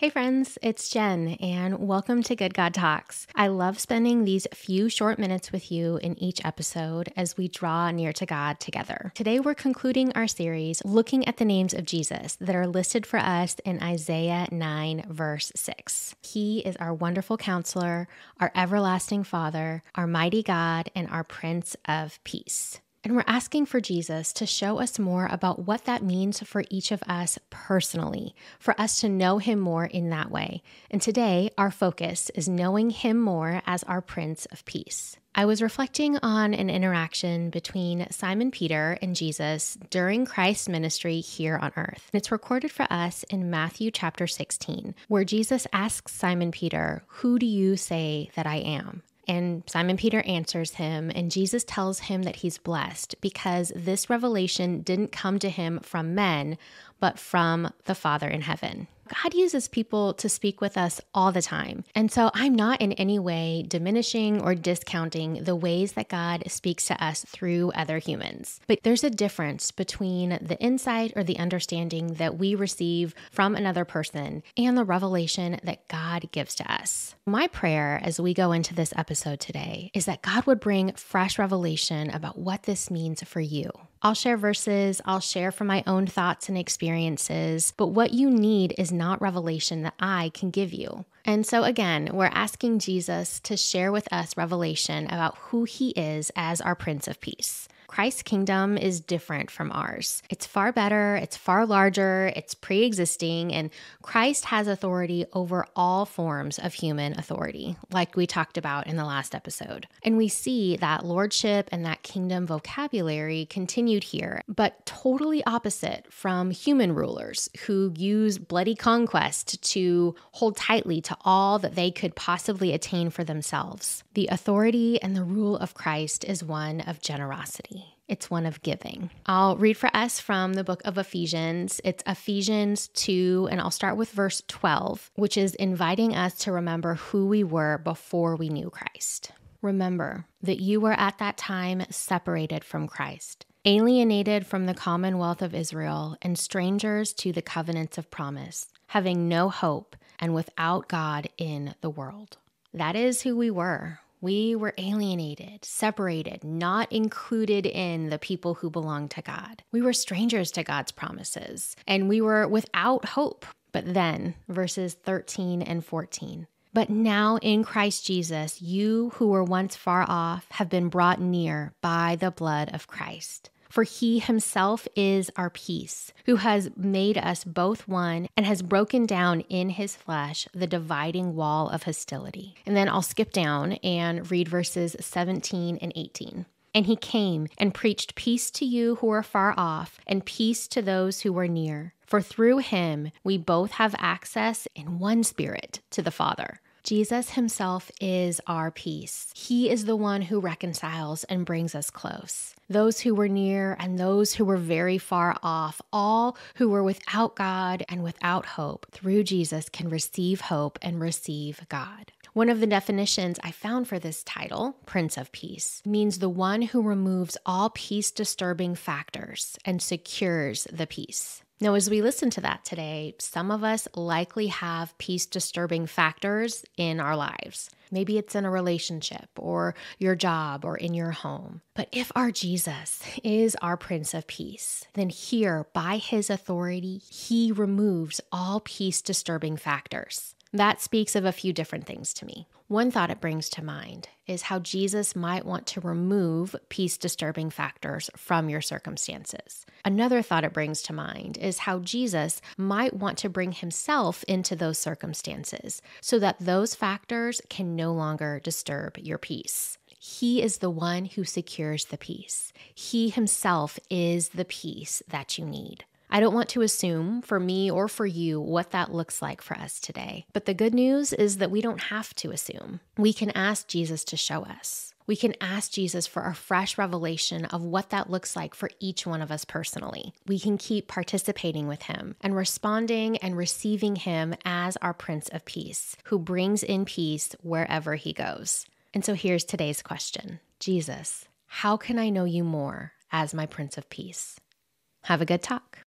Hey friends, it's Jen, and welcome to Good God Talks. I love spending these few short minutes with you in each episode as we draw near to God together. Today we're concluding our series looking at the names of Jesus that are listed for us in Isaiah 9 verse 6. He is our wonderful counselor, our everlasting Father, our mighty God, and our Prince of Peace. And we're asking for Jesus to show us more about what that means for each of us personally, for us to know him more in that way. And today, our focus is knowing him more as our Prince of Peace. I was reflecting on an interaction between Simon Peter and Jesus during Christ's ministry here on earth. It's recorded for us in Matthew chapter 16, where Jesus asks Simon Peter, "Who do you say that I am?" And Simon Peter answers him, and Jesus tells him that he's blessed because this revelation didn't come to him from men, but from the Father in heaven. God uses people to speak with us all the time. And so I'm not in any way diminishing or discounting the ways that God speaks to us through other humans. But there's a difference between the insight or the understanding that we receive from another person and the revelation that God gives to us. My prayer as we go into this episode today is that God would bring fresh revelation about what this means for you. I'll share verses, I'll share from my own thoughts and experiences, but what you need is not revelation that I can give you. And so again, we're asking Jesus to share with us revelation about who he is as our Prince of Peace. Christ's kingdom is different from ours. It's far better, it's far larger, it's pre-existing, and Christ has authority over all forms of human authority, like we talked about in the last episode. And we see that lordship and that kingdom vocabulary continued here, but totally opposite from human rulers who use bloody conquest to hold tightly to all that they could possibly attain for themselves. The authority and the rule of Christ is one of generosity. It's one of giving. I'll read for us from the book of Ephesians. It's Ephesians 2, and I'll start with verse 12, which is inviting us to remember who we were before we knew Christ. Remember that you were at that time separated from Christ, alienated from the commonwealth of Israel, and strangers to the covenants of promise, having no hope and without God in the world. That is who we were. We were alienated, separated, not included in the people who belong to God. We were strangers to God's promises, and we were without hope. But then, verses 13 and 14. But now in Christ Jesus, you who were once far off have been brought near by the blood of Christ. For he himself is our peace, who has made us both one and has broken down in his flesh the dividing wall of hostility. And then I'll skip down and read verses 17 and 18. And he came and preached peace to you who are far off and peace to those who are near. For through him we both have access in one spirit to the Father. Jesus himself is our peace. He is the one who reconciles and brings us close. Those who were near and those who were very far off, all who were without God and without hope, through Jesus can receive hope and receive God. One of the definitions I found for this title, Prince of Peace, means the one who removes all peace-disturbing factors and secures the peace. Now, as we listen to that today, some of us likely have peace-disturbing factors in our lives. Maybe it's in a relationship or your job or in your home. But if our Jesus is our Prince of Peace, then here, by his authority, he removes all peace-disturbing factors. That speaks of a few different things to me. One thought it brings to mind is how Jesus might want to remove peace-disturbing factors from your circumstances. Another thought it brings to mind is how Jesus might want to bring himself into those circumstances so that those factors can no longer disturb your peace. He is the one who secures the peace. He himself is the peace that you need. I don't want to assume for me or for you what that looks like for us today. But the good news is that we don't have to assume. We can ask Jesus to show us. We can ask Jesus for a fresh revelation of what that looks like for each one of us personally. We can keep participating with him and responding and receiving him as our Prince of Peace, who brings in peace wherever he goes. And so here's today's question. Jesus, how can I know you more as my Prince of Peace? Have a good talk.